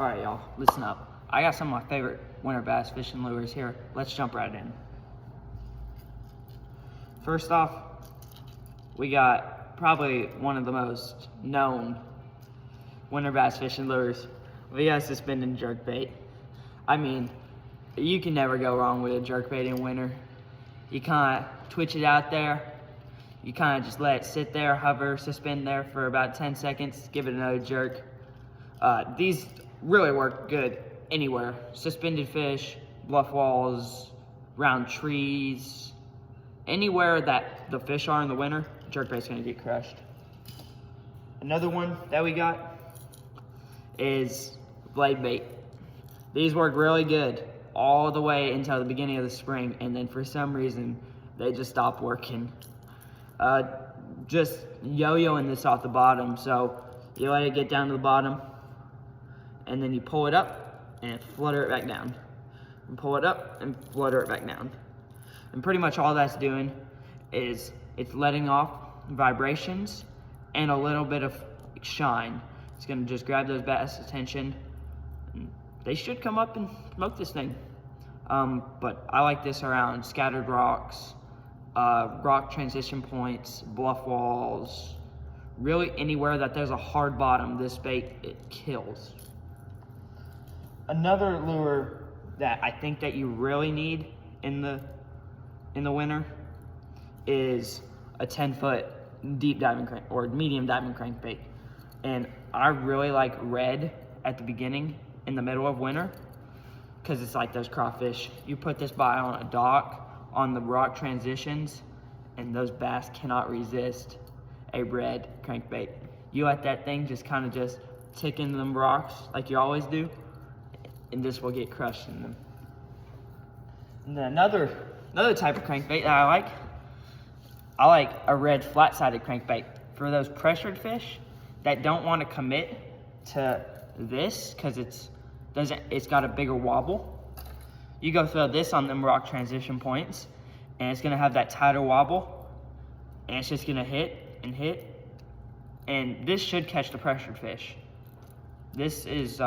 All right, y'all, listen up. I got some of my favorite winter bass fishing lures here. Let's jump right in. First off, we got probably one of the most known winter bass fishing lures. We got suspended jerkbait. I mean, you can never go wrong with a jerkbait in winter. You kind of twitch it out there. You kind of just let it sit there, hover, suspend there for about 10 seconds, give it another jerk. These really work good anywhere. Suspended fish, bluff walls, round trees, anywhere that the fish are in the winter, jerkbait's gonna get crushed. Another one that we got is blade bait. These work really good all the way until the beginning of the spring, and then for some reason, they just stop working. Just yo-yoing this off the bottom. So you let it get down to the bottom, and then you pull it up and flutter it back down. And pull it up and flutter it back down. And pretty much all that's doing is it's letting off vibrations and a little bit of shine. It's gonna just grab those bass' attention. They should come up and smoke this thing. But I like this around scattered rocks, rock transition points, bluff walls, really anywhere that there's a hard bottom, this bait, it kills. Another lure that I think that you really need in the winter is a 10-foot deep diving crank or medium diving crankbait. And I really like red at the beginning in the middle of winter because it's like those crawfish. You put this by on a dock on the rock transitions and those bass cannot resist a red crankbait. You let that thing just kind of just tick into them rocks like you always do, and this will get crushed in them. And then another type of crankbait that I like a red flat-sided crankbait for those pressured fish that don't want to commit to this because it's got a bigger wobble. You go throw this on them rock transition points, and it's gonna have that tighter wobble, and it's just gonna hit, and this should catch the pressured fish. This is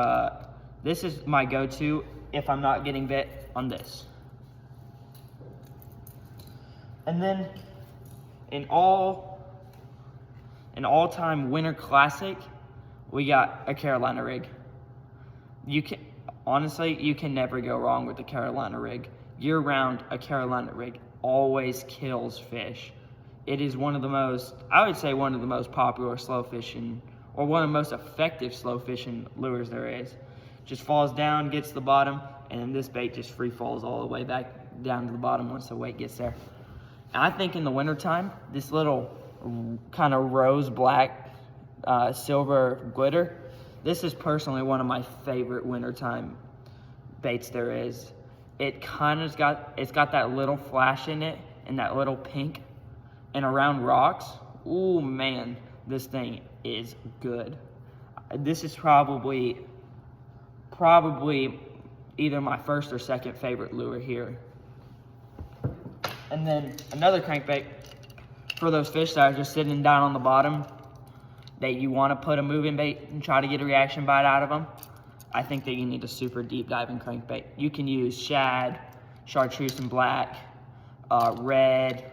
my go-to if I'm not getting bit on this. And then an all-time winter classic, we got a Carolina rig. You can never go wrong with the Carolina rig. Year-round, a Carolina rig always kills fish. It is one of the most popular slow fishing, or one of the most effective slow fishing lures there is. Just falls down, gets to the bottom, and then this bait just free falls all the way back down to the bottom once the weight gets there. And I think in the wintertime, this little kind of rose black, silver glitter, this is personally one of my favorite wintertime baits there is. It's got that little flash in it and that little pink, and around rocks, ooh man, this thing is good. This is probably either my first or second favorite lure here. And then another crankbait for those fish that are just sitting down on the bottom that you want to put a moving bait and try to get a reaction bite out of them. I think that you need a super deep diving crankbait. You can use shad, chartreuse and black, red,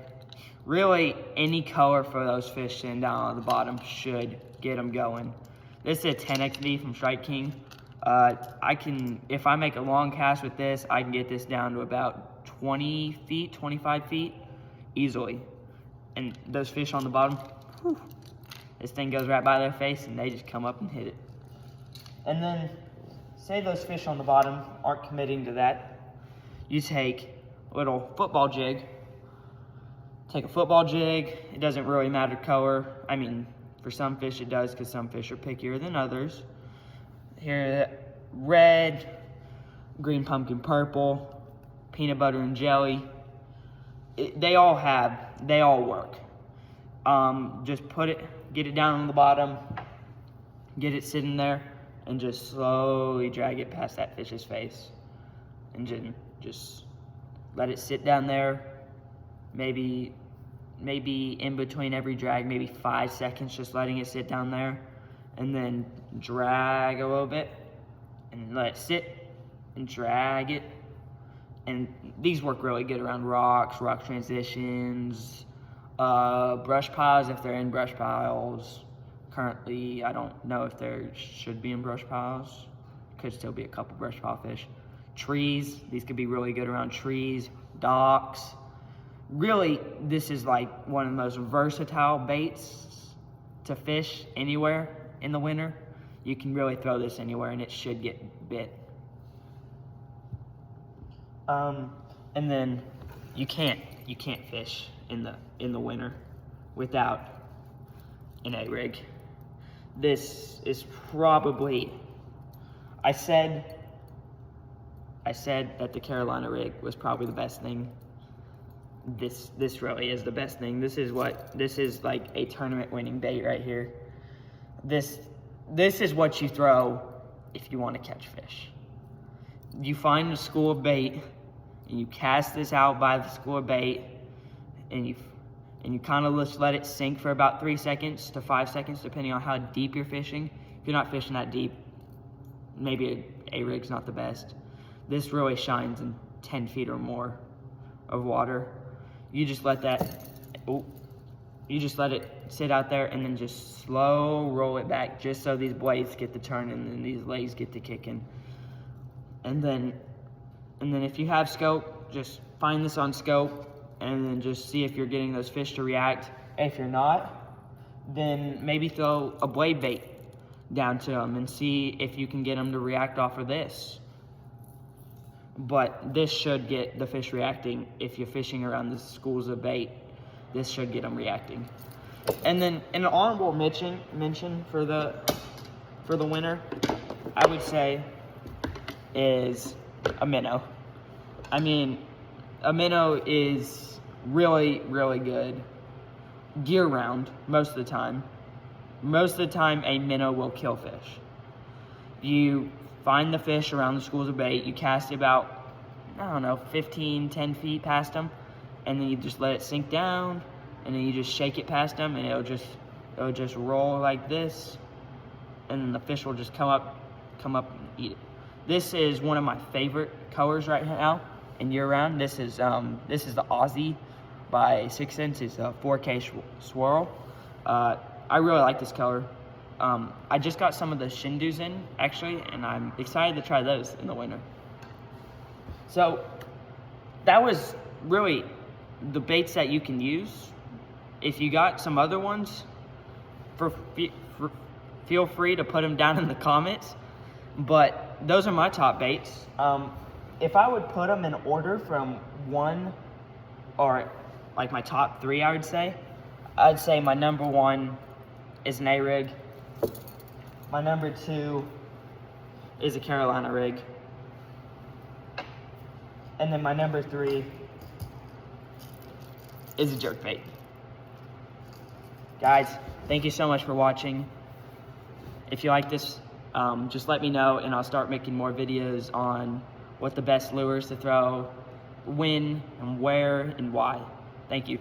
really any color for those fish sitting down on the bottom should get them going. This is a 10XD from Strike King. If I make a long cast with this, I can get this down to about 20 feet, 25 feet easily. And those fish on the bottom, whew, this thing goes right by their face and they just come up and hit it. And then, say those fish on the bottom aren't committing to that, you take a little football jig. Take a football jig, it doesn't really matter color. I mean, for some fish it does because some fish are pickier than others. Here, red, green pumpkin purple, peanut butter and jelly. They all work. Just get it down on the bottom, get it sitting there, and just slowly drag it past that fish's face. And just let it sit down there, maybe in between every drag, maybe 5 seconds, just letting it sit down there, and then drag a little bit, and let it sit and drag it. And these work really good around rocks, rock transitions, brush piles if they're in brush piles. Currently, I don't know if there should be in brush piles. Could still be a couple brush pile fish. Trees, these could be really good around trees, docks. Really, this is like one of the most versatile baits to fish anywhere in the winter. You can really throw this anywhere and it should get bit. And then you can't fish in the winter without an A-rig. This is probably, I said that the Carolina rig was probably the best thing. This really is the best thing. This is like a tournament winning bait right here. This is what you throw if you want to catch fish. You find a school of bait and you cast this out by the school of bait, and you kind of just let it sink for about 3 seconds to 5 seconds, depending on how deep you're fishing. If you're not fishing that deep, maybe a rig's not the best. This really shines in 10 feet or more of water. You just let it sit out there and then just slow roll it back, just so these blades get to turning and these legs get to kicking. And then if you have scope, just find this on scope and then just see if you're getting those fish to react. If you're not, then maybe throw a blade bait down to them and see if you can get them to react off of this. But this should get the fish reacting. If you're fishing around the schools of bait, this should get them reacting. And then an honorable mention for the winter, I would say, is a minnow. I mean, a minnow is really, really good year round most of the time. Most of the time, a minnow will kill fish. You find the fish around the schools of bait, you cast it about, 10 feet past them, and then you just let it sink down, and then you just shake it past them, and it'll just roll like this, and then the fish will just come up and eat it. This is one of my favorite colors right now in year round. This is the Aussie by 6 Sense. It's a 4K swirl. I really like this color. I just got some of the Shindus in, actually, and I'm excited to try those in the winter. So that was really the baits that you can use. If you got some other ones, feel free to put them down in the comments. But those are my top baits. If I would put them in order from one, or like my top 3, I would say my number 1 is an A-rig. My number 2 is a Carolina rig. And then my number 3 is a jerkbait. Guys, thank you so much for watching. If you like this, just let me know and I'll start making more videos on what the best lures to throw, when and where and why. Thank you.